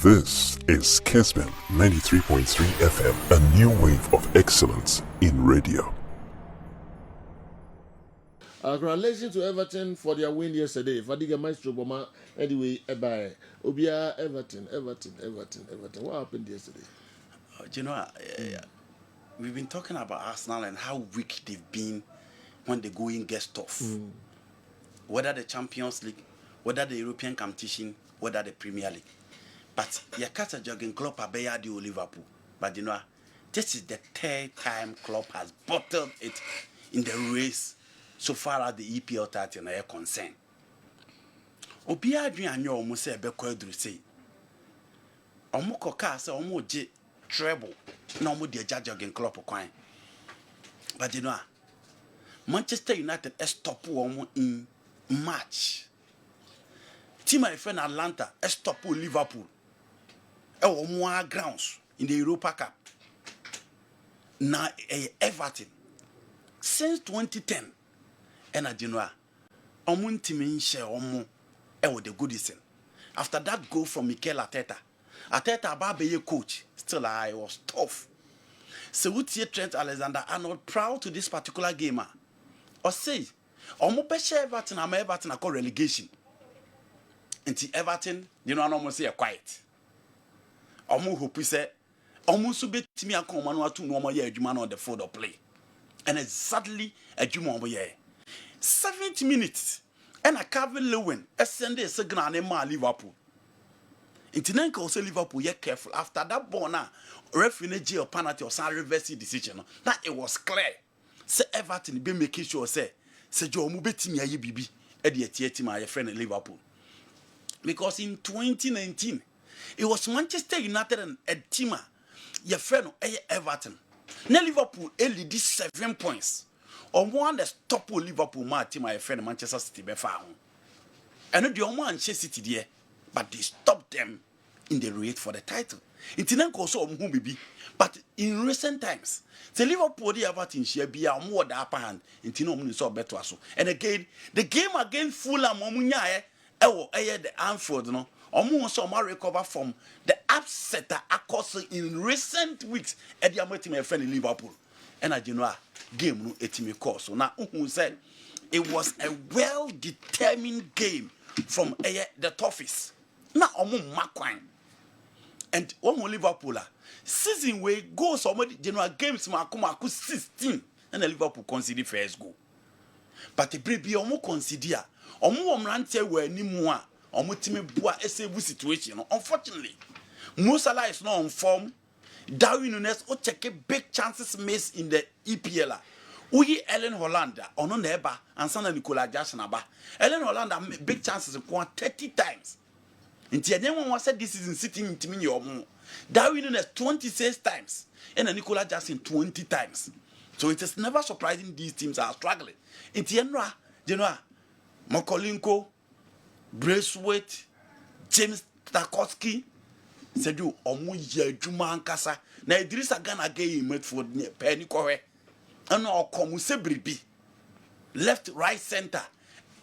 This is Kessben 93.3 FM, a new wave of excellence in radio. Congratulations to Everton for their win yesterday. Fadiga Maestro Boma, anyway, Obia, Everton. What happened yesterday? We've been talking about Arsenal and how weak they've been when the going gets tough. Whether the Champions League, whether the European competition, whether the Premier League. But Yakata Jurgen Klopp abayadi Liverpool. But this is the third time Klopp has bottled it in the race so far as the EPL title is concerned. Obia Adrian almost said Bequadru say Omoko Ka say Omo treble no more the Jurgen Klopp coin. But Manchester United stop in March. Team my friend Atlanta stop Liverpool. More grounds in the Europa Cup. Now Everton since 2010 and Genoa omun team share omo the goodies. After that goal from Mikel Arteta Ababaye coach still I was tough. So we see Trent Alexander-Arnold proud to this particular gamer. Or say omo be share Everton am Everton a relegation. Until Everton almost say quiet. Omo hope say omo so betimi akoma no atu no omo ye adwuma no on the field of play. And exactly adwuma omo ye. 70 minutes and a Calvin Lewin send a signal name Liverpool. Intinenka also Liverpool ye careful after that ball now referee jail penalty or some reverse decision. That it was clear. Say Everton be making sure say Joe omo betimi aye bibi e de tie my friend in Liverpool. Because in 2019 it was Manchester United and a team, your friend Everton. Now Liverpool lead 7 points. On one that stop Liverpool, my team, my friend Manchester City be found. And the one Manchester City there, but they stopped them in the race for the title. It didn't go so baby. But in recent times, the Liverpool the Everton share be a more the upper hand. It didn't so better so. And again, the game against Fulham, the Anfield, no. Almost recover from the upset that occurred in recent weeks at the my friend in Liverpool. And game no etimi course. So now who said it was a well-determined game from the toughest. Now Makwine. And Liverpool season where goes somebody general games Makumaku 16 and the Liverpool conceded first goal. But the baby consider rante were ni more situation. Unfortunately, Mo Salah is not on form. Darwin Nunes check big chances missed in the EPL. We Ellen Hollander on neighbor and Sana Nicola Jackson aba. Ellen Hollander big chances 30 times. Until anyone was said this is in sitting in Timmy or more. Darwin Nunes 26 times and Nicola Jackson 20 times. So it is never surprising these teams are struggling. Until Mokolinko, Braithwaite, James Tarkowski, said you omu Juma Ankasa. Na Idrissa Gana gay Medford Penny Corre. And now come Sebribi. Left, right, center.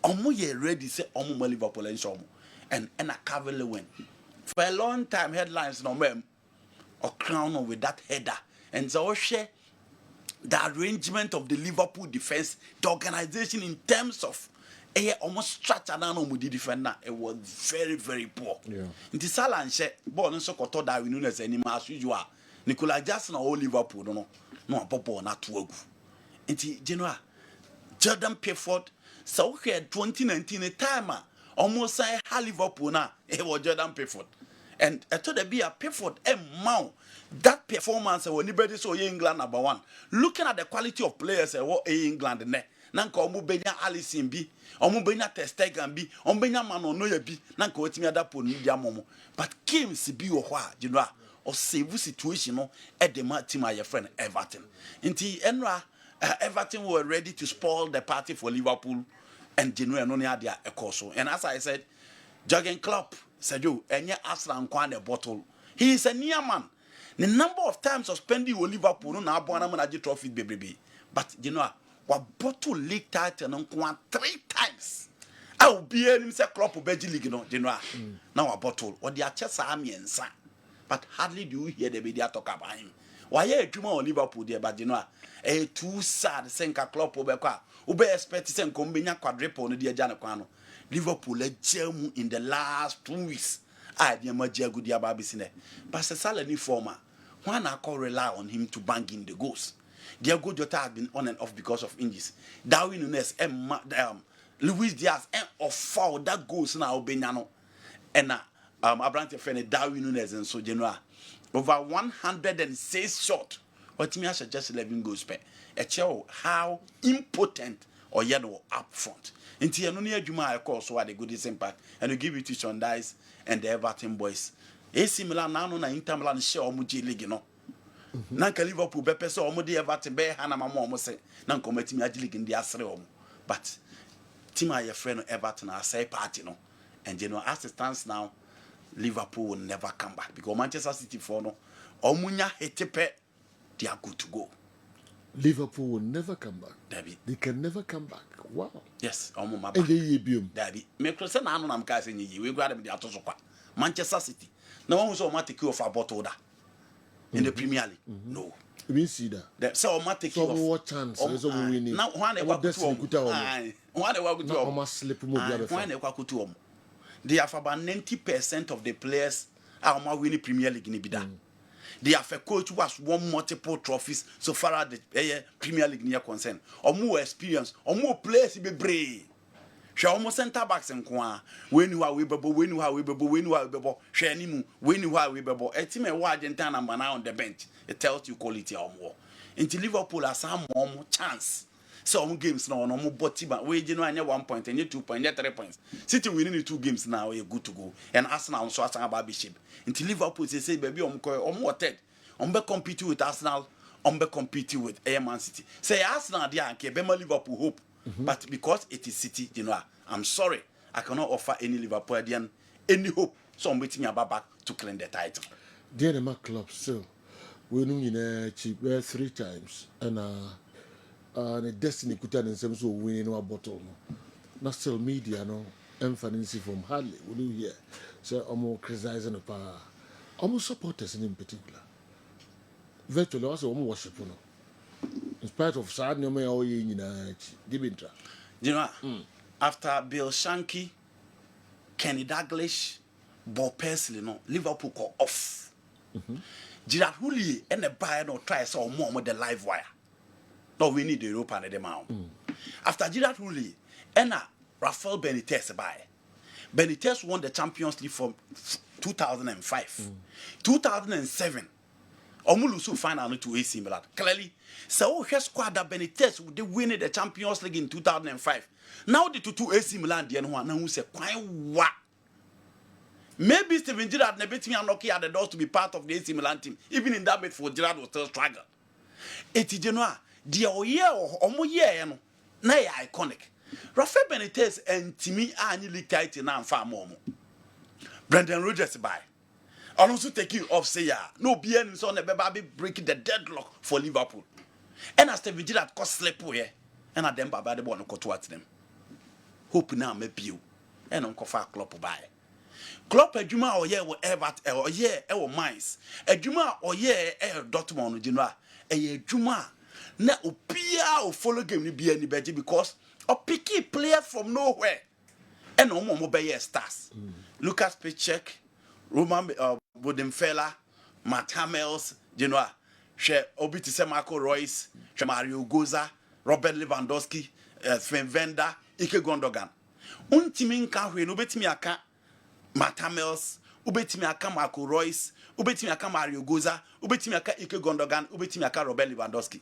Omu ye ready say omu Liverpool and Shomu. And a Cavalry win. For a long time, headlines no mem or crown with that header. And so share the arrangement of the Liverpool defense, the organization in terms of almost structure with the defender, it was very, very poor. Yeah. In the Salah and Share, born so called that we know as any as usual. Nicola Jackson or Liverpool, no, Popo, not to work. In the general, Jordan Pickford, so here 2019 a timer, almost say Liverpool now, it was Jordan Pickford. And I thought there be a Pickford and Mount. That performance when anybody saw England number one. Looking at the quality of players what England and nanka omu benya Alisson bi omu benya Ter Stegen bi omu benya Manonoya bi nanka otimi adapo ni dia momo but games bi wo ho a or save situation no at the team my friend Everton nti enra Everton were ready to spoil the party for Liverpool and Genoa no near their course. And as I said, Jurgen Klopp said you enye Arsenal nkwan a bottle. He is a near man. The number of times of spending with Liverpool na abona manage trophy baby. But what bottle league title no 3 times. I'll be him say Klopp Beji League no general. Now a bottle or the chess army and son. But hardly do you hear the media talk about him. Why a dreamer on Liverpool there, but general. Too sad senka Klopp Obeka. Ube expect to send combina quadruple on the Janaquano. Liverpool let gem in the last 2 weeks. I dear Magia Goodia Babisine. But the salary former. One I call rely on him to bang in the goals. Their good daughter had been on and off because of injuries. Darwin Nunes and Luis Diaz and of foul that goes now Benyano and Abrante Fene Darwin Nunes and so general over 106 shot. What me I suggest 11 goals per. A show how impotent or yellow up front. Until you know Juma of course what the good impact and you give it to Sean Dice and the Everton boys. AC Milan now na Inter Milan share Muji League no. Nanka Liverpool be pese omo de Everton be ha na mama omo se na nkomati mi agile in the asre omo. But team your friend Everton are say party no. And you know as it stands now Liverpool will never come back because Manchester City for no omunya hetepe they are good to go. Liverpool will never come back. Dabi. They can never come back. Wow. Yes, omo maba. And they biom. Dabi. Me close na anu na mka se nyi we grade me dey atoso kwa. Manchester City. Na one so ma take off a bottle da. In the Premier League. No. We see that. So ma take off. So what chance so we winning. Now one e wa kutu omo. One e wa kutu omo. Almost slip mo bia be. One e wa kutu omo. They have about 90% of the players are winning Premier League in Ibida. They have a coach who has won multiple trophies so far as the Premier League near concern. Or more experience, or more players be brave. She almost center backs and kwa. When you are Webebo, when you are Webebo, when you are Webebo, Shanimu, when you are Webebo, a team and Argentina man on the bench. It tells you quality or more. Until Liverpool has some more chance. Some games now, no more body, but we you know 1 point and 2 points, 3 points. City winning the 2 games now, you're good to go. And Arsenal so as a bishop. Until Liverpool say, baby, more third. Be compete with Arsenal, be compete with Man City. Say Arsenal, they are Bema Liverpool hope. But because it is City, you know, I'm sorry, I cannot offer any Liverpoolian any hope. So I'm waiting about back to claim the title. Dear the club still, we know cheap 3 times and the destiny could turn in some so winning our bottle. Not still media, no emphasis from Hadley. Will you hear? So I'm more criticizing the power. Almost supporters in particular. Virtually also worship. In spite of sad no me all you know. After Bill Shankly, Kenny Dalglish, Bob Paisley, no Liverpool call off. Gerard Houllier and the buyer no try so more with the live wire. No, we need the Europa and the mount. After Gerard Houllier and Rafael Benitez buy. Benitez won the Champions League from 2005. 2007. Omulusu final to AC Milan. Clearly, so he squad that Benitez they win the Champions League in 2005. Now the two AC Milan the one who say quite what. Maybe Steven Gerrard never me knocking at the doors to be part of the AC Milan team. Even in that bit for Gerrard was still struggle. Eti Genoa, the year or more year no. Na iconic. Rafael Benitez and Timmy Annie League title now far more. Brendan Rodgers by. And also taking off say no BN so the baby breaking the deadlock for Liverpool. And as Steven Gerrard cost slip here, and at them baba the one go towards them. Hope now maybe you and Uncle Far Klopp by. Klopp a Juma or year Everton or year or Mainz. A Juma or year Dortmund Juma. A Juma na opia or follow game ni be any better because a picky player from nowhere. And no more mobile stars. Lucas Piszczek, Roman Bodenfella, Matt Hummels, you know, Obiti Marco Royce, Mario Goza, Robert Lewandowski, Sven Venda, Ike Gundogan. Untimin can win, Ubetimi aka Matt Hummels, Ubetimi aka Marco Royce, Ubetimi aka Mario Goza, Ubetimi aka Ike Gundogan, Ubetimi aka Robert Lewandowski.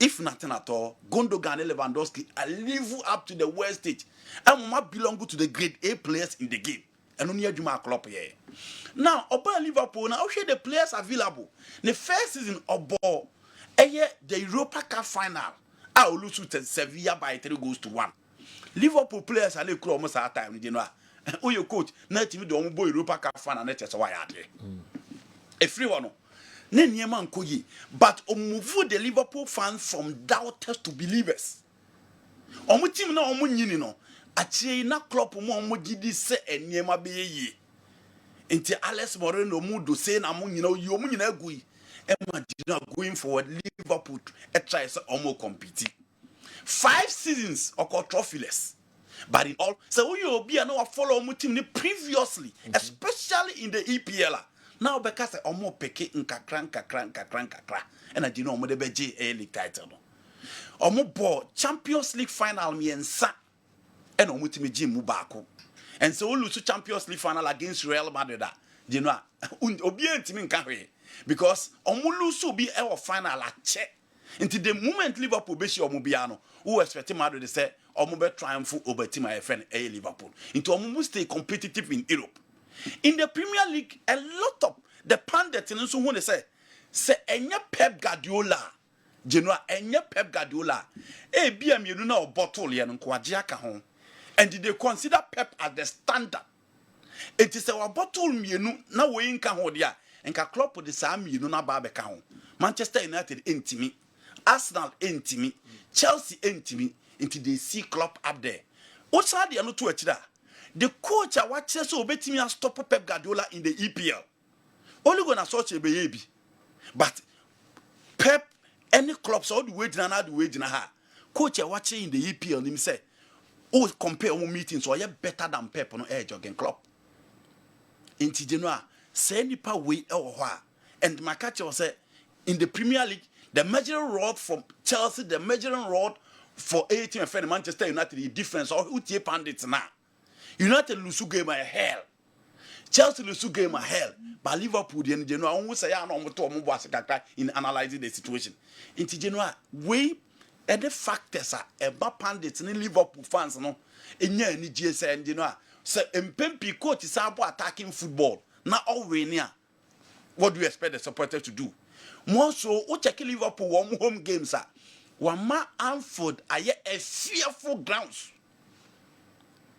If nothing at all, Gundogan and Lewandowski are live up to the world stage. And might belong to the grade A players in the game. And only Juma Klopp here. Now, upon Liverpool, now share the players available. The first season of ball, the Europa Cup final. I will lose to Sevilla by 3 goals to 1. Liverpool players are like almost at time, you know. Oh, your coach, not even the only boy Europa Cup final, that's why I had a free one. But move the Liverpool fans from doubters to believers. Team no Achi na Klopp mo gidi se eniema be ye. Inti Alex Moreno mu do say na mo nyina yo mu nyina agui. Imagine going forward Liverpool try say omo compete. 5 seasons or trophyless. But in all, so we will be no follow team previously, especially in the EPL. Now because omo peke nkakra and I didn't know the BJ League title. Omo ball Champions League final me and sa and omo team Jim Mubako. And so we lose to Champions League final against Real Madrid. You know, obi team in because omo lose to be our final at check. Until the moment Liverpool be shi omo biano, who expect Madrid to say omo be triumph over team IFN a Liverpool. Into omo stay competitive in Europe. In the Premier League, a lot of the pundits and so when say enye Pep Guardiola, Genoa enye Pep Guardiola, BM you know bottle ya nko agye aka ho. And they consider Pep as the standard. It is our bottle mienu na we nka ho dia, nka Klopp de sa mienu na ba be ka ho. Manchester United intimi, Arsenal intimi, Chelsea intimi, into they see Klopp up there. What's that the no to achida? The coach a watch so obetimi a stop Pep Guardiola in the EPL. Only gonna search a baby. But Pep any clubs all the way na the way na ha. Coach a watching in the EPL him say, "Oh, compare one meetings so you better than Pep on edge against Klopp." Inti Genoa say nipa way and my catcher was say in the Premier League the measuring rod from Chelsea, the measuring rod for 18 and Manchester United the difference or who tie pandits now. United lose game a hell. Chelsea lose game a hell. But Liverpool the Genoa almost say no mo to mo boase kakra in analyzing the situation. Inti Genoa we the factors are about pandits in Liverpool fans no. Enya ni GSA and Genoa say empempi coach is about attacking football. Now all we near. What do you expect the supporters to do? More so, o check Liverpool one home games are. Wama Anfield aye a fearful grounds.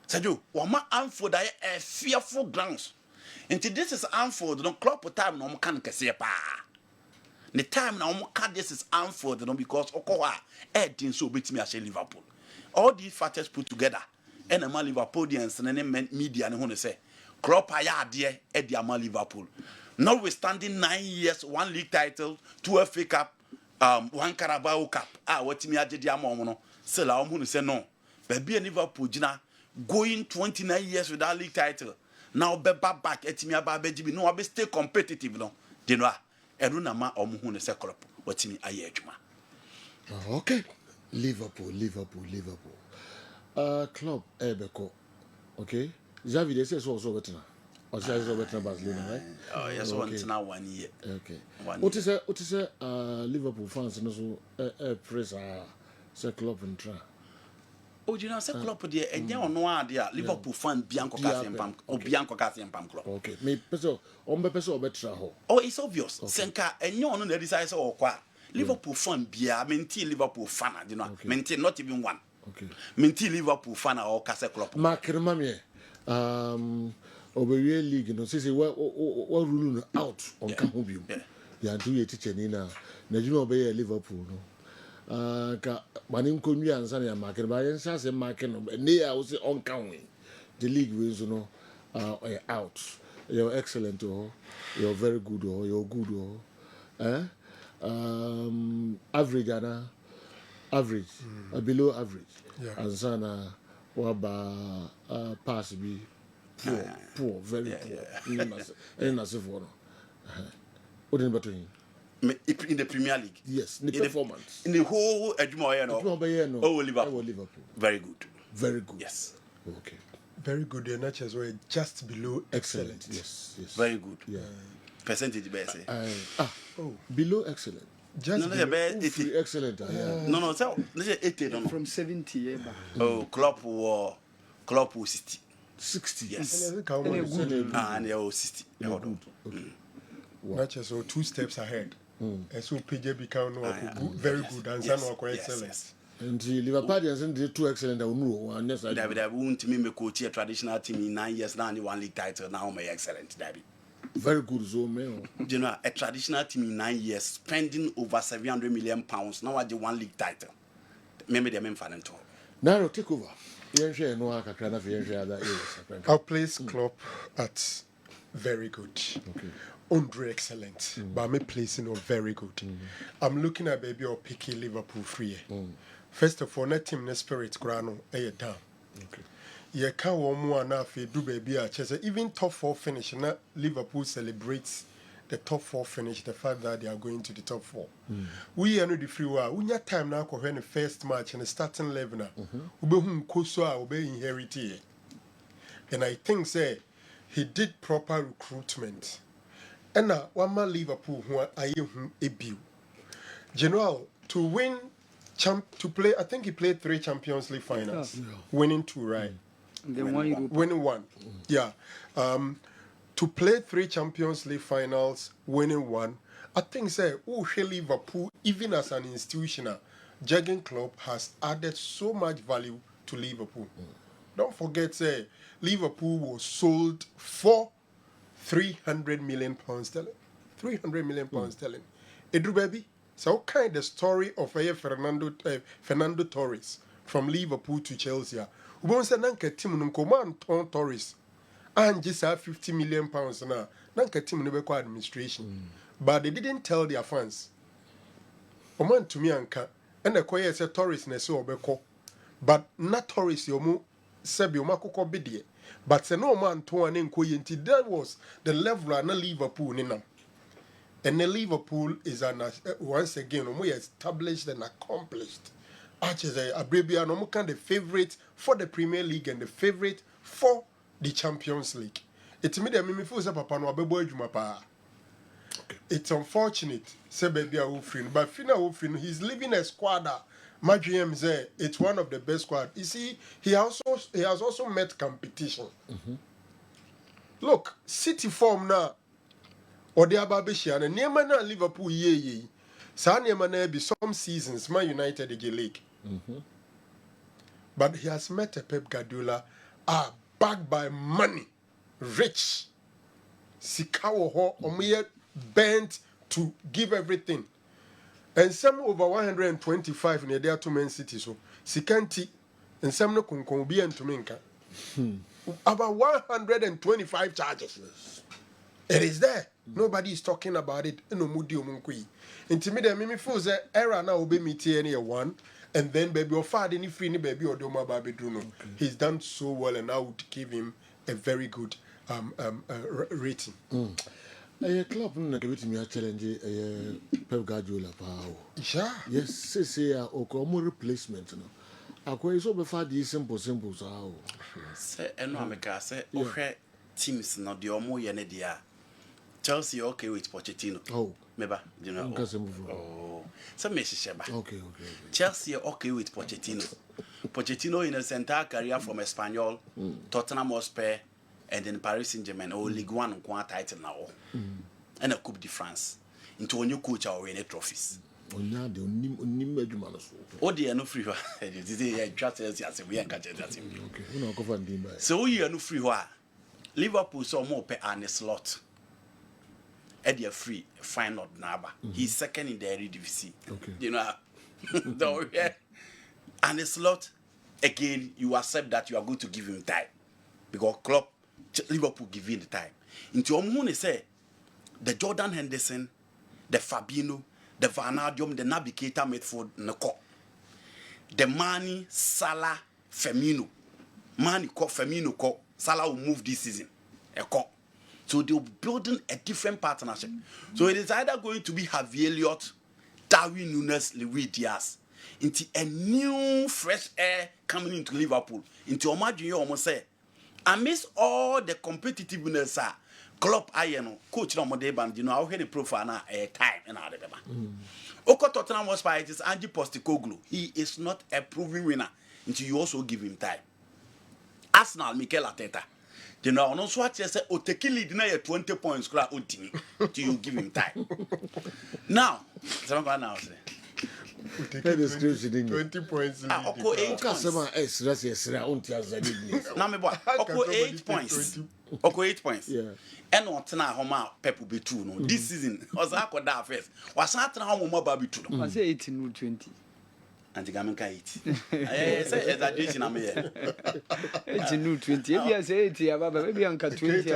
Sajo, Wama Anfield aye a fearful grounds. Until this is Anfield, no Klopp time no can kese pa. The time now this is Anfield no because okowa didn't so beat me as Liverpool. All these factors put together, and a Liverpoolians and media and who say Klopp aye ade e di ama Liverpool. Notwithstanding 9 years, 1 league title, 2 FA Cup, 1 Carabao Cup. What me aje di amono. Say la omo say no. Baby Liverpool jina going 29 years without league title. Now be back etimi aba bejibi no be stay competitive no. Denwa eru na ma omo hu ne say Klopp. What me aye adwuma. Okay. Liverpool. Club ebeko. Okay. Xavi they say so better. Or say so better Barcelona, right? Oh, yes, okay. Now 1 year. Okay. What is Liverpool fans no so press say Klopp and try. Oh, you know, say Klopp there enye ono ade a Liverpool fan bianco Kessben bianco Kessben Klopp. Okay. Me person on be person betra ho. Oh, it's obvious. Senka enye ono na decide say okwa. Liverpool fan bia menti Liverpool fan, you know. Menti not even one. Okay. Menti Liverpool fan or Kessben Klopp. Mark remember Overall league, no, say what rule out on Campbell. Yeah, do your teacher Nina. Najuma obey Liverpool, no. Manim Kunya and Sanya market, but I say a market, and they are also on counting. The league wins, you know, out. You're excellent, oh, you're very good, oh, you're good, oh. Average, average, below average. Yeah. And Sana, waba pass be. Poor, very poor. What in between? In the Premier League? Yes, in the performance. In the whole Edmo, oh, Liverpool. Very good. Very good. Yes. Okay. Very good. Your natures were just below excellent. Yes. Very good. Yeah. Percentage best. Below excellent. Just excellent. No, so 80 from 70. Oh, Klopp was 60. Yes. And they are 60. Natures so 2 steps ahead. And so PJ become very good and San quite excellent. And Liverpoolians did 2 excellent. David, I won't me coach a traditional team in 9 years now, 1 league title now, my excellent, David. Very good zone, you know, a traditional team in 9 years spending over £700 million now at the 1 league title. Maybe the main fan and all. Naro, take over. I'll place Klopp at very good. Okay. Andre excellent. But I'm placing on very good. I'm looking at baby or picky Liverpool free. First of all, net team ne spirit grano down. Okay. You can't want more now if you do baby a chess. Even top 4 finish, na Liverpool celebrates the top 4 finish, the fact that they are going to the top 4. We are not the free war. We have time now when the first match and the starting 11. We inherit it. And I think say he did proper recruitment. And now one man Liverpool who are a bill. General to win to play, I think he played 3 Champions League finals. Yeah. Winning 2, right? Then Winning 1. Yeah. To play 3 Champions League finals, winning 1, I think say Liverpool, even as an institution, Jurgen Klopp has added so much value to Liverpool. Don't forget, say Liverpool was sold for £300 million sterling. £300 million sterling. Edru baby. So what kind of story of Fernando Torres from Liverpool to Chelsea? We want to say nanka team num command Torres. And just have £50 million now. Nanka team no administration. But they didn't tell their fans. Oman to me anka. And the choir said Torres ne so obeko. But not Torres yomu sebi omakoko bidie. But se no man to an inquinty. That was the level of Liverpool nina. And the Liverpool is once again we established and accomplished. Actually, Abrabia no more the favorite for the Premier League and the favorite for the Champions League. It's me that me feel say papa no abebo adwuma pa. It's unfortunate say baby a Ufrin, but Fina Ufrin he's leaving a squad. Managerial say it's one of the best squad. You see, he has also met competition. Look, City form now. Or the Ababisha and Neymar Liverpool ye. Sa Neymar be some seasons Man United the league. But he has met a Pep Guardiola backed by money, rich. Sikawo ho omiye bent to give everything. And some over 125 in the two Man City so Sikanti and some no kunkumbi and Tuminka. About 125 charges. It is there. Nobody is talking about it. No mudi omunkui. Intimidate me feel say era now be me any one, and then baby or father any free ni baby or doma baby Bruno. He's done so well, and I would give him a very good rating. Club no give me a challenge Pep Guardiola pao. Yeah. Yes, say okomo replacement no. Akwa so be fa di simple so. Say eno ameka say ohwe teams no de omo ye ne dia. Chelsea okay with Pochettino. Oh. Meba, you know. Oh. So me sheba. Okay. Chelsea okay with Pochettino. Pochettino in his entire career from Espanyol, Tottenham Hotspur, and then Paris Saint-Germain or Ligue 1 title now. And a Coupe de France. Into a new coach or winning trophies. Onya de onim adwuma no so. O de no free ho. They just as we catch that him. Okay. We no go for ndim by. So we no free ho. Liverpool so more pay an slot. Eddie free final naba. He's second in the Eredivisie. Okay. You know. And a slot again you accept that you are going to give him time. Because Klopp Liverpool give him the time. Into omhune say the Jordan Henderson, the Fabinho, the Van Aert, the Navigator midfield Nko. The Mane, Salah, Firmino. Mane ko Firmino ko Salah will move this season. So they're building a different partnership. So it is either going to be Javier Elliott, Darwin Núñez, Luis Diaz, into a new fresh air coming into Liverpool. Into imagine you almost say, amidst all the competitiveness, Klopp Ayeno, coach no Monday band, you know, I'll hear the profile now a time and out of them. Oko Tottenham was by it is Ange Postecoglou. He is not a proven winner until you also give him time. Arsenal, Mikel Arteta. You know, no so what you say, Oteki lead na 20 points, till you give him time. Now, now say. 20 points. Oko 8 points. Now me boy, Oko 8 points. Oko 8 points. Yeah. And on tena homa Pep be true no. This season, was I could that first. Was I tena homa ba be true no. I say 18 or 20. Anti-Gaminka 80. I say exaggeration. I'm here. It's new 20. If you say 80, maybe Uncle 20.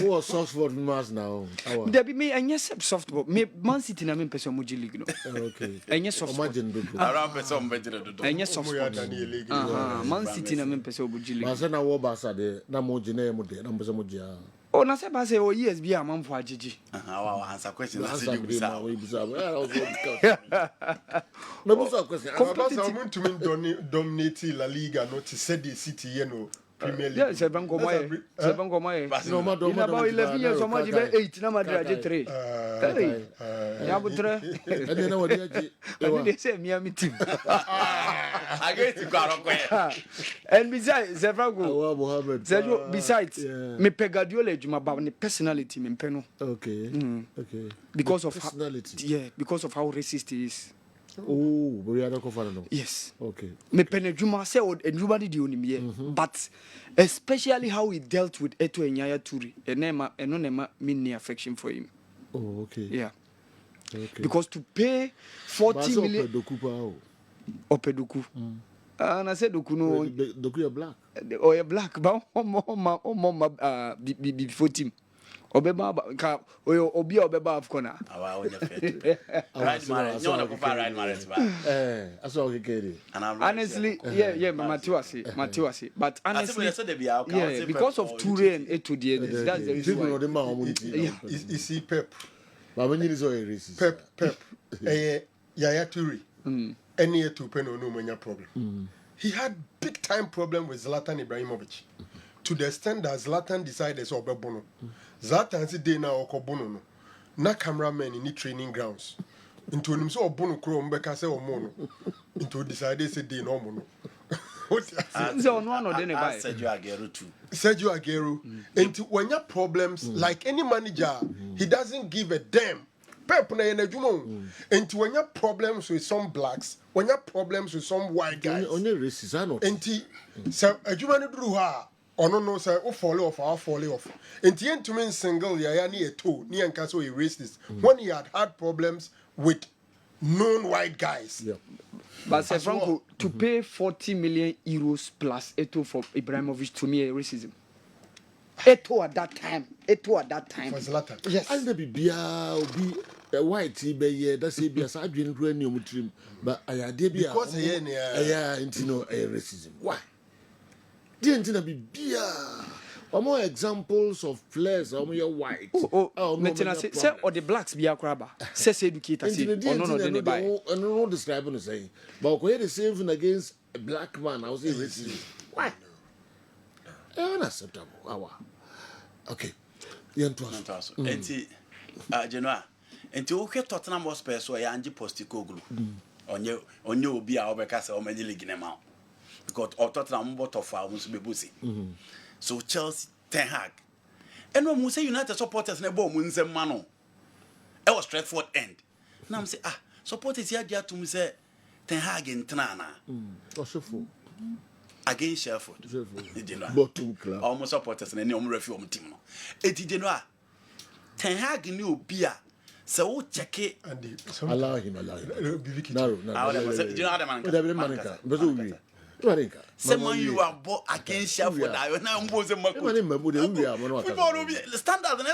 Who was Oxford Mars now? There be me and yes, softball. Me Man City na me person Muji League. Okay. And yes, Imagine Around person better to do. and yes, softball. Man City na me person Muji League. Masana wo basa de na mo jine mo de na mo moja. Oh, na se ba say oh yes be a man for Gigi. Our answer question. Answer we bisa. No busa question. Competitive to mean dominate La Liga no to say the City Premier League. Yeah, seven go my. No matter in about 11 years so much be 8 na Madrid 3. Ya butre. And then what They say Miami team. I get to go. And besides, Zefrango, Mohammed. besides, me Pegadiola, Juma, but the personality, me peno. Okay. Okay. Because the of personality. because of how racist he is. Oh, we are not confident. Yes. Okay. Me pene Juma say everybody do him here, but especially how he dealt with Eto Enyaya Turi, and mean affection for him. Oh, okay. Yeah. Okay. Because to pay 40 million. Opeduku. And I said, Doku no. Doku you're black. Or you're black, but before team. Obeba ka obi obeba of corner. Honestly, yeah, Matiwasi. But honestly, yeah, because of Toure and Etudie, that's the reason why. Is he Pep? But when you is always racist. Pep. Yaya Toure. Any to pen no many problem. He had big time problem with Zlatan Ibrahimovic. To the extent that Zlatan decided so Bono. Zlatan said day now Bono. Na cameraman in the training grounds. Into him so Bono Chrome Becca say or mono. Into decided say day no mono. So no then buy Sergio Aguero too. Sergio Aguero. Into when you problems like any manager, he doesn't give a damn. Pep na yenejumo. Into when you problems with some blacks, when you problems with some white guys. Only racist, I know. Enti so ejuma ne duru ha ono no say o fall off. Enti entumen single ya ni eto ni anka so erase this. When he had problems with known white guys. Yeah. But Sir Franco, to pay 40 million euros plus Eto for Ibrahimovic to me racism. Eto at that time. For Zlatan. Yes. And the be white be ye that say be as I been growing new trim, but I had because racism. Why? Didn't be more examples of players your white. Say or the blacks be a crabber. Say educator say no buy. No describing the same. But when the same thing against a black man, I was saying racism. Why? Unacceptable. Okay. Enti Genoa. Enti o ke Tottenham Hotspur so ya Ange Postecoglou. Onye obi a obeka se o many league na ma. Because Tottenham bought of our must be busi. So Chelsea Ten Hag. And when we say United supporters na bo mu nsem ma no. E was Stratford End. Now I'm say supporters here dia to me say Ten Hag ntana na. Against Sheffield. Bottom club. Almost supporters and any referee team. Eti Genoa. Ten Hag ni obi a so check it and allow him. No. Do you know how the man? Someone you are bought against Sheffield. I now was a football standard and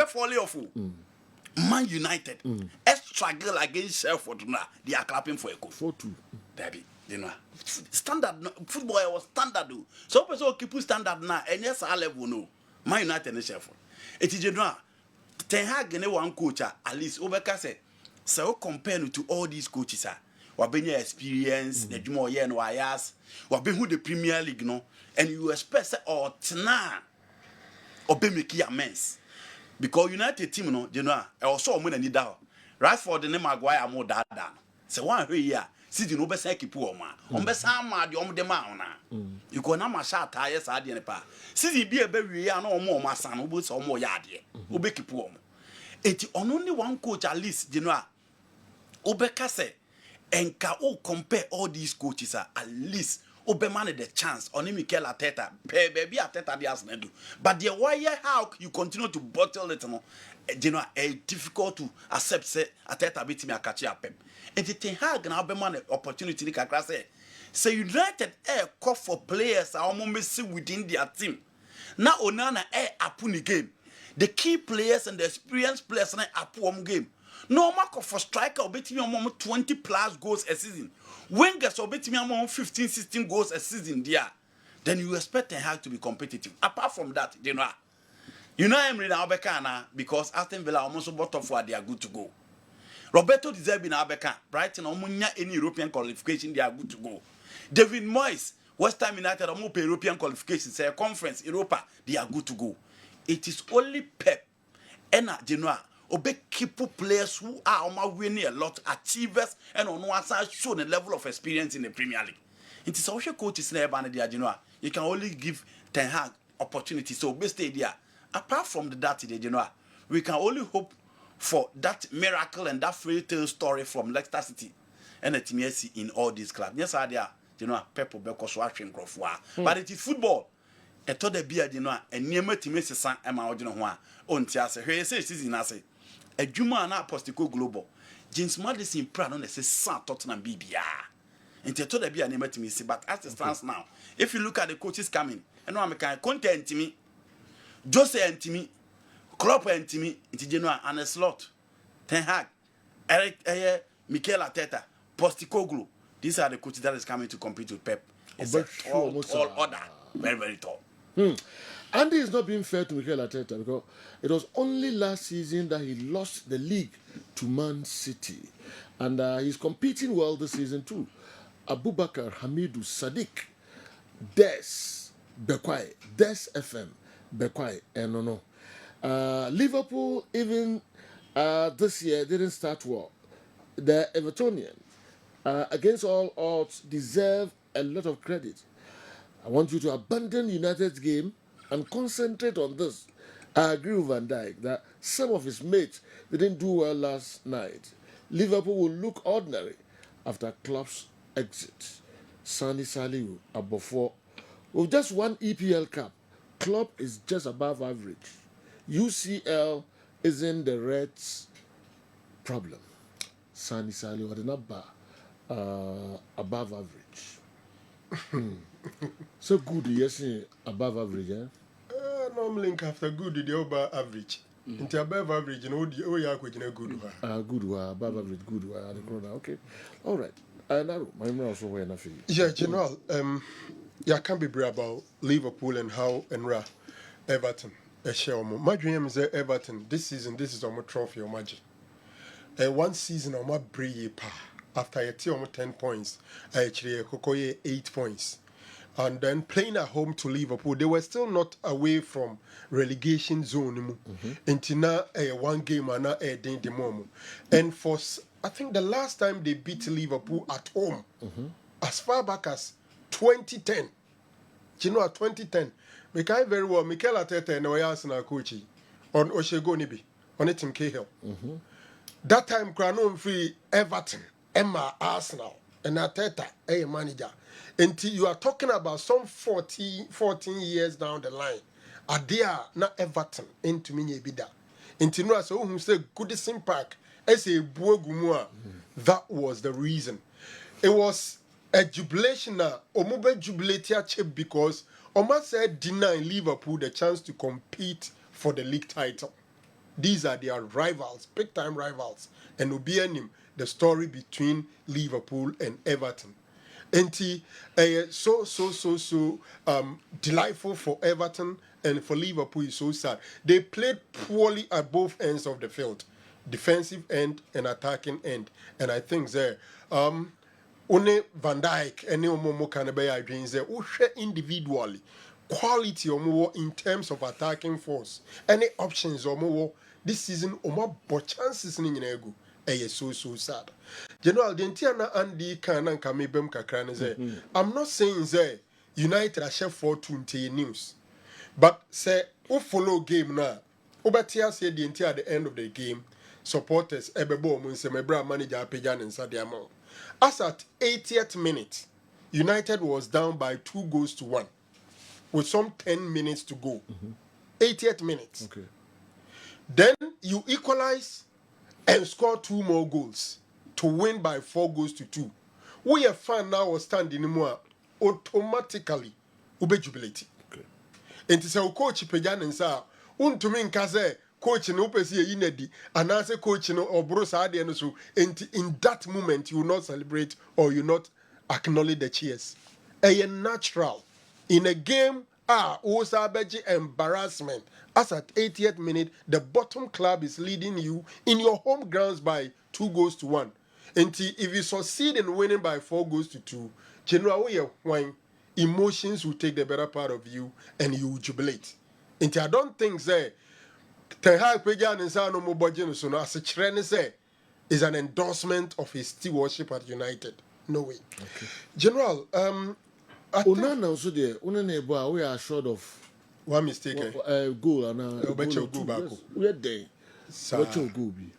I fall off. Man United struggle against Sheffield now. They are clapping for a goal. 4-2. Baby. You know, standard football was standard. So person keep standard now, and yes, I level no. Man United and Sheffield. It is general. Ten Hag ne one coach at least Obeka say. So compared to all these coaches we been your experience, the more year no ayas, we been who the Premier League no, and you expect say or tna or be make amends because United team no, you know, also mo na need that. Rashford ne Maguire mo da. So one here. Sidi no be say keep o ma. On be san ma de om de ma ona. You go na ma sha tire sa de ne pa. Sidi bi e be wi ya na o ma san no bo so o ya de. O be keep o mo. Eti ono ni one coach at least, you know. O be ka say enka o compare all these coaches at least Obemane the chance on Mikel Arteta, baby Arteta the Arsenal do. But the why how you continue to bottle it, no, you know, difficult to accept say Arteta beat me a catch up. And the Ten Hag and Obemane opportunity say United call for players are almost missing within their team. Now Onana apuni game. The key players and the experienced players na apu game. No mark for striker obetimi among 20 plus goals a season. Wingers obetimi among 15 16 goals a season there. Then you expect Ten Hag to be competitive. Apart from that, you know I'm reading Abekana because Aston Villa almost bought off where they are good to go. Roberto De Zerbi na Abeka, Brighton omunya any European qualification they are good to go. David Moyes, West Ham United omu European qualification, say conference Europa, they are good to go. It is only Pep and Genoa obe keep players who are winning a lot, achievers, and on one side show the level of experience in the Premier League. It is also coaches never the Genoa. You can only give Ten Hag opportunity. So best idea. Apart from that, the Genoa, we can only hope for that miracle and that fairy tale story from Leicester City and the TMSC in all these clubs. Yes, I there. Pep Beko Swashing Crofwa. But it is football. A to the beer, and near me TMSC San Emma Odino on Tiasa. Here say season I say. A Juma na Postico Global. James Madison proud on the San Tottenham BBR. And to the beer near me see, but as it stands now, if you look at the coaches coming, and I'm kind content to me, Jose and Timmy, Klopp and Timmy, into Genoa and a slot. Ten Hag, Eric, Mikel Arteta, Postecoglou. These are the coaches that is coming to compete with Pep. It's a tall order. Very, very tall. Andy is not being fair to Mikel Arteta because it was only last season that he lost the league to Man City. And he's competing well this season too. Abubakar, Hamidu, Sadiq, Des, Bekwai, Des FM, Bekwai, and no. Liverpool, even this year, didn't start well. The Evertonians, against all odds, deserve a lot of credit. I want you to abandon United's game and concentrate on this. I agree with Van Dijk that some of his mates didn't do well last night. Liverpool will look ordinary after Klopp's exit. Sani Saliu, Abofo. With just one EPL Cup, Klopp is just above average. UCL isn't the Reds' problem. Sani Saliu had not above average. So good, yes, above average, eh? Normally, after good, the over average. Into above average, you know, the OYA could good. Good, above average, good. Okay. All right. Naro, my name also where nothing. Yeah, General, yeah, can't be brave about Liverpool and how and Everton. My dream is Everton. This season, this is our trophy, or magic. One season, our brave pa. After I take 10 points, I actually 8 points. And then playing at home to Liverpool, they were still not away from relegation zone. Until now, one game and now the moment. And for I think the last time they beat Liverpool at home, as far back as 2010. You know, 2010, we can very well Mikel Arteta and Arsenal coach on Oshegonibi on a Tim Cahill. That time, Kranon free Everton, Emma Arsenal, and Arteta, a manager. Until you are talking about some 14 years down the line, Adia na Everton into Minya Bida. Until now, so who say Goodison Park, as a Buogumua, that was the reason. It was a jubilation now, Omobe jubilatia chip because Oma said deny Liverpool the chance to compete for the league title. These are their rivals, big time rivals, and Obianim, the story between Liverpool and Everton. And so delightful for Everton and for Liverpool is so sad. They played poorly at both ends of the field, defensive end and attacking end. And I think there, only Van Dijk and Omomo Kanabaya dreams there, individually, quality or more in terms of attacking force. Any options or more this season, or more chances in ego. So sad. General Dentiana Andy Kanan Kamibem Kakran. I'm not saying say United are chef for 20 news. But say who follow game now. Obatia said the entire at the end of the game, supporters Ebebo Munsemebra manager Pejan and Sadiamo. As at 80th minute, United was down by 2-1 with some 10 minutes to go. 80th minute. Okay. Then you equalize and score 2 more goals to win by 4-2. We are fan now or standing more automatically ube jubilate. Okay. And to say coach pejan and sa untumi nka say coach no pesi e yinadi and say coach no obro sa de no so and in that moment you will not celebrate or you not acknowledge the cheers. A natural in a game Osabeji embarrassment as at 80th minute the bottom club is leading you in your home grounds by 2-1. And if you succeed in winning by 4-2, general when emotions will take the better part of you and you will jubilate. And I don't think say Ten Hag Pejan and Sano Mobajin so as a trend say is an endorsement of his stewardship at United. No way. Okay. General, Onana also there. Onana we are short of one mistake. Goal and goal back. We are there. What your goal be?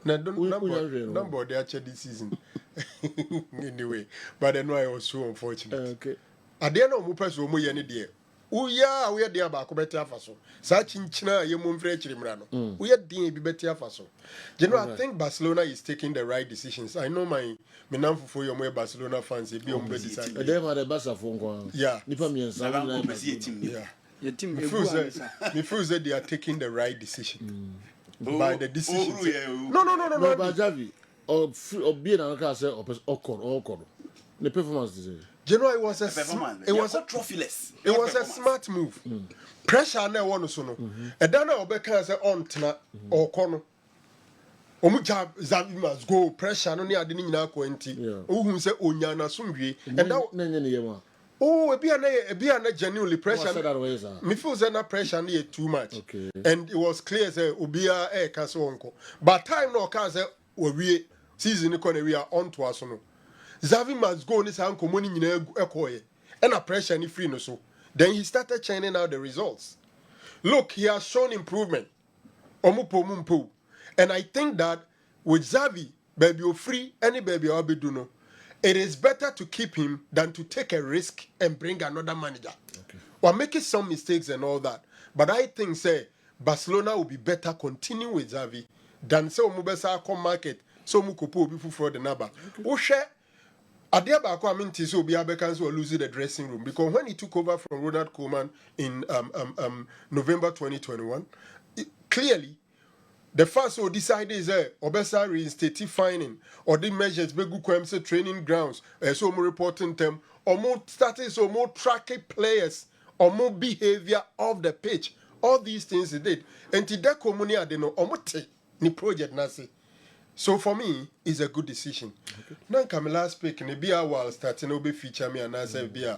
Now don't bother actually this season. Anyway, but then why I was so unfortunate. Okay. I didn't know person who any day. Uya we are there back better faso. Such in China you mum free chimrano. We are there be better faso. General, I think Barcelona is taking the right decisions. I know my for your Barcelona fans be on decide. They have the best of one. Yeah. Nipa mi Yeah. Your team me feel that they are taking the right decision. By the decision. No. But Javi, or being an car say or the performance is. You know, it was a trophyless. It was a smart move. Pressure na one so no. E dan na obeka say on tena or kono. Omu Xavi must go pressure no ne ade ni nyina ko enti. Ohun say onya na somwie. And that na nye ye ma. Oh, ebi na genuinely pressure. Me feel say na pressure na too much. Okay. And it was clear say obia e ka so onko. But time no ka say we season ko na we are on to us no. Xavi must go ni say anko money nyina ekoye. And a pressure ni free no so. Then he started churning out the results. Look, he has shown improvement. Omupomumpo. And I think that with Xavi, baby you free, any baby I'll be do no. It is better to keep him than to take a risk and bring another manager. Okay. We're making some mistakes and all that. But I think say Barcelona will be better continuing with Xavi than say Omubesa come market. So Mukopo will be for the number. Okay. Adiaba I mean so be Abekans were losing the dressing room because when he took over from Ronald Koeman in November 2021, clearly the first who decided is Obesa reinstated fining or the measures begu kwemse training grounds so more reporting them or more starting so more tracking players or more behavior of the pitch. All these things he did. And to that community I don't know omote ni project nasi. So for me, it's a good decision. Now, come last week, in a beer while starting to be feature me and I say beer,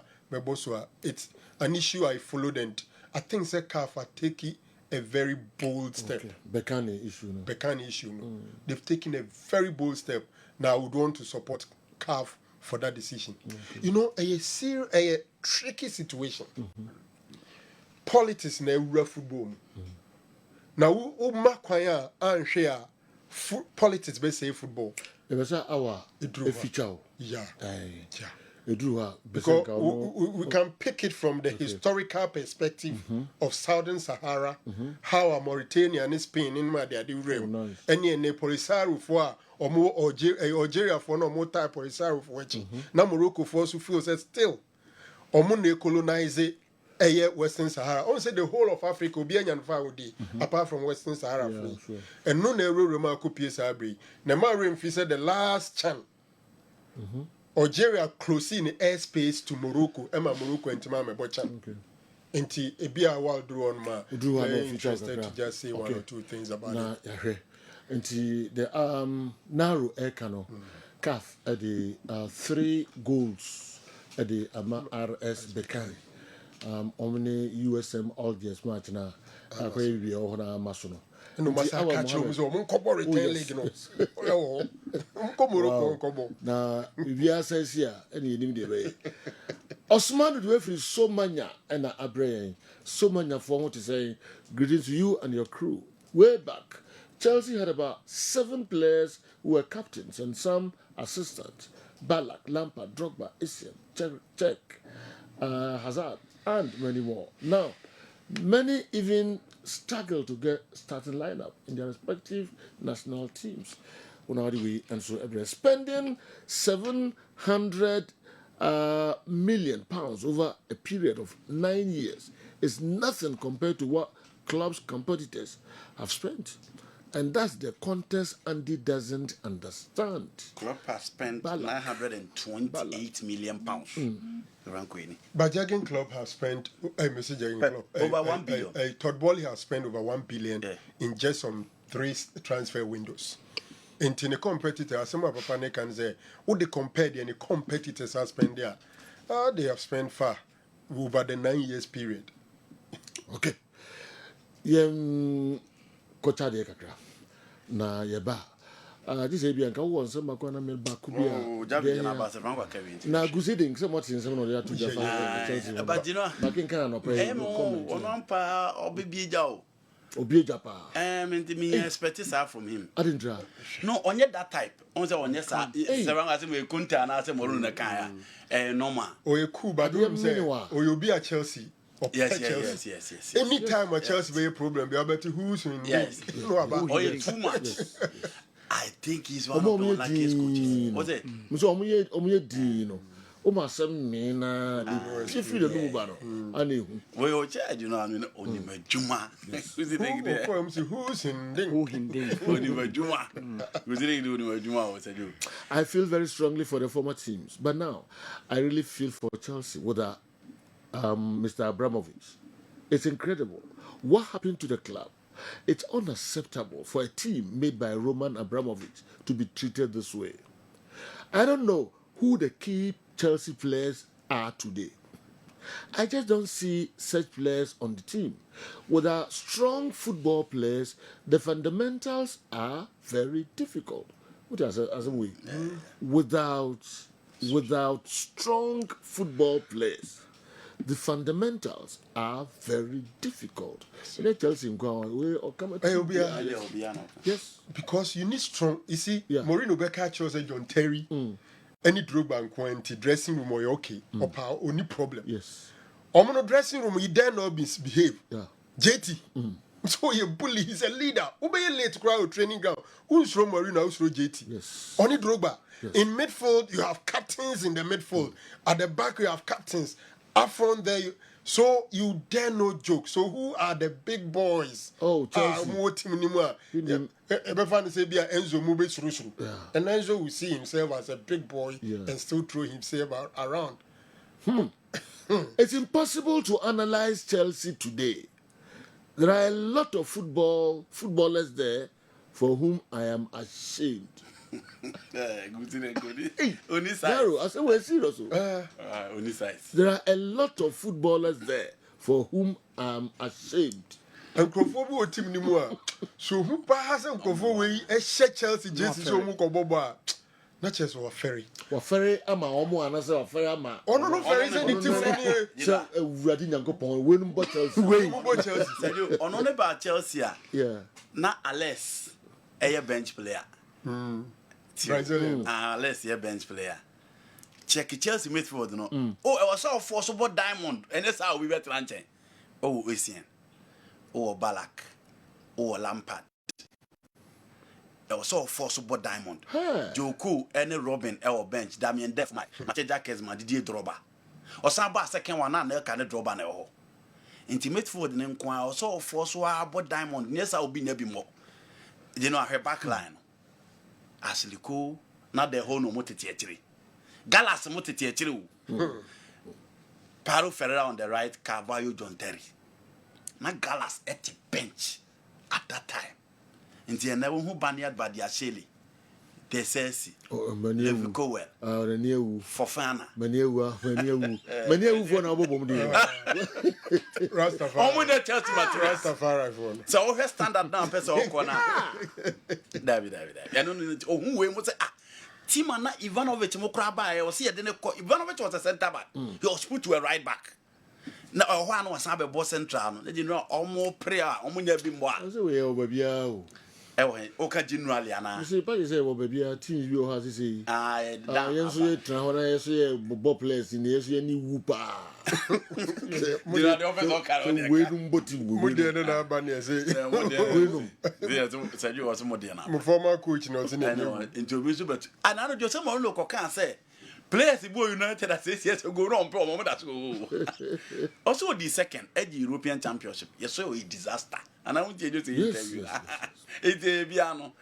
it's an issue I followed and I think the CAF are taking a very bold step. Okay. Bekani issue. No. They've taken a very bold step. Now I would want to support CAF for that decision. Okay. You know, a tricky situation. Politics in a football. Now, Makwaya and share. Politics based say football. It was our feature. Yeah. Because we can pick it from the historical perspective of Southern Sahara, how Mauritania and Spain in Madia do realm. Any Polisario for or more Algeria for no more type Polisario for which now Morocco for who feels that still or Munde colonize Western Sahara. I say the whole of Africa will be apart from Western Sahara. Yeah, sure. And no nero remarkable piece abri. Nemarim said the last chance. Algeria closing the airspace to Morocco. Emma Morocco and Timame Bochan. Enti ebia world draw on ma. Interested to just say one or two things about it. Enti the narrow air canal. CAF at the 3 goals at the RS Bekani. Omni USM all this match na akwai bi o na maso no no masa ka chiro so mon kobo return league no o mon Morocco kobo na bi asensia ene yenim de be Osman do we free so manya and abrayen so manya for what to say greetings to you and your crew. Way back Chelsea had about 7 players who were captains and some assistants. Ballack, Lampard, Drogba, Essien, Cech, Hazard, and many more. Now, many even struggle to get starting lineup in their respective national teams. And so every spending 700 million pounds over a period of 9 years is nothing compared to what clubs' competitors have spent. And that's the context Andy doesn't understand. Klopp has spent 928 million pounds. But Jurgen Klopp has spent, Mr. Jurgen Klopp, over 1 billion. Todd Bowley has spent over 1 billion in just some 3 transfer windows. In the competitor, some of Papa can say, would they compare the competitors have spent there? They have spent far over the 9 years period. Okay. Kocha de kakra na yeba this e bia nka wo nsem makwa me ba ku bia jabi na ba se franco Kevin na gusidi nse mo tin nsem no ya to jafa Chelsea but you know bakin kana no pray onon pa obibieja o obieja pa menti me expect ça from him I didn't try no onye that type on say onye sa seven as me kunta na say mo ru na kan ya normal o e cool but do say o you be at Chelsea. Yes. Anytime a Chelsea be a problem, be able to who's in no about too much. I think he's one of the luckiest coaches. What's it? So omuye di no. O ma sem me na the free the no ba no. Ani hu. We o charge you know I mean oni majuma. Who's it like there? Who's in ding? Oni majuma. Who's it like oni majuma what I do? I feel very strongly for the former teams, but now I really feel for Chelsea with Mr. Abramovich. It's incredible. What happened to the club? It's unacceptable for a team made by Roman Abramovich to be treated this way. I don't know who the key Chelsea players are today. I just don't see such players on the team. Without strong football players, the fundamentals are very difficult. Without strong football players, the fundamentals are very difficult. Yes, because you need strong. You see, Mourinho Becker chose John Terry. Any Drogba and Quanti dressing room or okay, or only problem. Yes. Omono dressing room, he dare not misbehave. Yeah. JT. So he a bully, he's a leader. Who be late crowd training ground? Who's from Mourinho? Who's from JT? Yes. Only Drogba. Yes. In midfield, you have captains in the midfield. At the back, you have captains. Up front there, so you dare no joke. So who are the big boys? Oh, Chelsea. Enzo Mube. And Enzo will see himself as a big boy and still throw himself around. It's impossible to analyze Chelsea today. There are a lot of footballers there for whom I am ashamed. Only size. I said we're serious. Only size. There are a lot of footballers there for whom I am ashamed. And Crawford team anymore. So who has a Crawford a Chelsea Jesse so Mukoboba? Not just a ferry. What ferry am I almost another ferry? Ama. Oh no, ferry is anything. So we are doing go pon when but Chelsea. Chelsea. On only about Chelsea. Yeah. Not unless a bench player. Brazilian. Let's see a bench player. Check Chelsea midfield, no. Oh, I was so forcible diamond, and that's how we were planting. Oh, Essien. Oh, Ballack. Oh, Lampard. I was so forcible diamond. Joku, any Robin, our bench, Damien Def, my Kessben, Didier Drogba. Or Samba second one, and they can't drop an hour. Intimate food and inquire, so forcible diamond, yes, I'll be never more. You know, her back line. Ashley Cole, not the whole no motitiatri. Gallas motitiatri. Paro Ferreira on the right, Carvalho John Terry. Not Gallas at the bench at that time. And they never who bannered by the Asheli. They say, Liverpool Cowell. Fofana. Many for now. Rastafari. So, her standard down, person corner. David. I don't know who will say, Timana Ivanovic Mokraba, or see a dinner. Ivanovic was a centre back. He was put to a right back. Now, one was a boss central. They did not almost prayer, almost be more. Okay, generally, Anna. You see, but you say, well, baby, a team you have to say, yes, you you try, yes, you bob place in the yes, you need whoopa. know, the office of Carolina. We don't but Modena Banya say, said you was Modena. my former coach, not in I know, into but and I know just someone local can't say. Players in United that says yes, go wrong, problem. That's also the second European Championship. Yes, so a disaster. And I want you to interview. It's a piano.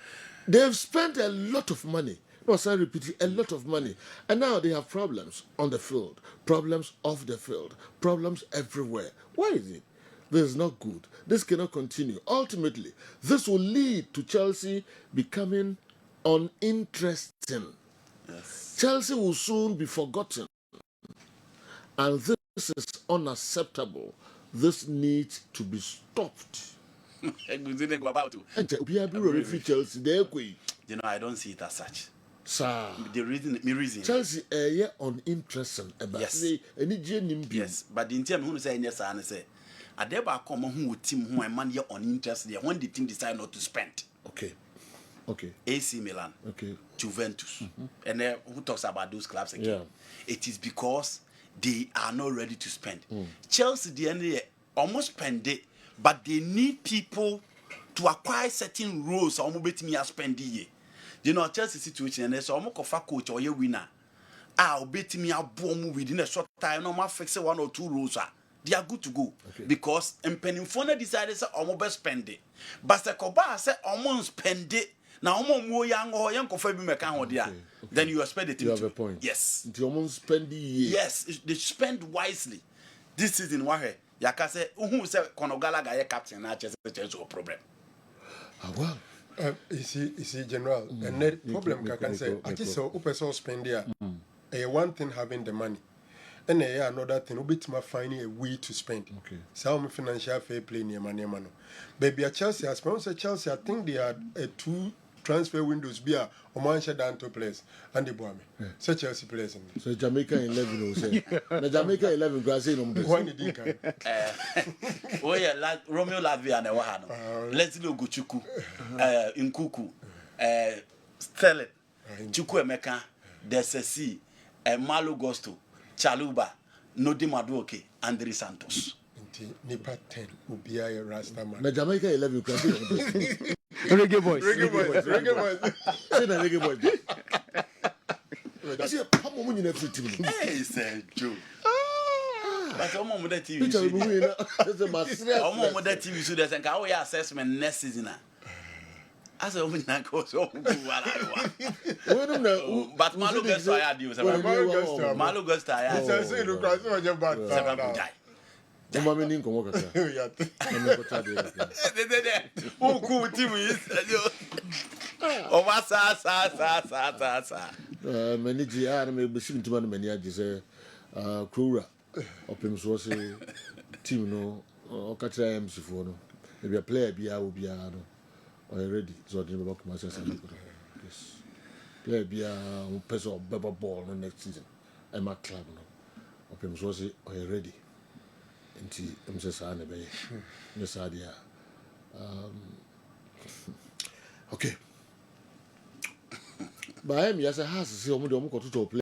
They've spent a lot of money. No, sorry, repeat a lot of money. And now they have problems on the field, problems off the field, problems everywhere. Why is it? This is not good. This cannot continue. Ultimately, this will lead to Chelsea becoming uninteresting. Yes. Chelsea will soon be forgotten. And this is unacceptable. This needs to be stopped. You know, I don't see it as such. Sir. The reason. Chelsea uninteresting. Yes. Yes. But the intent who say yes, I say. I never come who team who I man uninterested when the team decide not to spend. Okay. AC Milan. Okay. Juventus. And then who talks about those clubs again? Yeah. It is because they are not ready to spend. Chelsea, the end almost spend it, but they need people to acquire certain roles. Almost bet me spend it. You know, Chelsea situation, and there's almost a coach or a winner. I'll bet me a bomb within a short time. No more fix 1 or 2 roles. They are good to go because Pennyfona decided to almost spend it, but the Koba said almost spend it. Now, more young or young then you expect it. You have a point. Yes. You almost spend the year. Yes, they spend wisely. This season, why? Yaka say, who said Konogala guy captain? I just a problem. Well, you see, General, and the problem I can say, I just saw a person spend there. One thing having the money. And another thing, we be finding a way to spend. Okay. Some financial fair play near money. Baby, at Chelsea, as sponsor Chelsea, I think they had 2 transfer windows be a Omansha down to place and the Boame. So Chelsea plays in. So Jamaica 11 say. The Jamaica 11 grassy no more. One did Oh yeah, Romeo Latvia and Wahano. Let's look Guchuku, Nkuku, Sterling, Chuku Emeka, Desesi, Malo Gosto. Chaluba, Nodi Maduoke, Andre Santos. Nipa 10 will be a Rasta man. The Jamaica 11 class. Reggae boys. Say the reggae boys. I say, how much money every team? Hey, say Joe. But I'm on the TV. I'm on the TV. So there's a assessment next season. As a woman, I go so but Malo Gusto, I had you. Malo Gusto, I had you. Are you ready? So I didn't work myself. Yes. Play be a person of Beba ball next season. I'm a club now. Open so say, are you ready? And I'm just saying, yes, idea. Okay. But I'm yes, I has to see how many to play.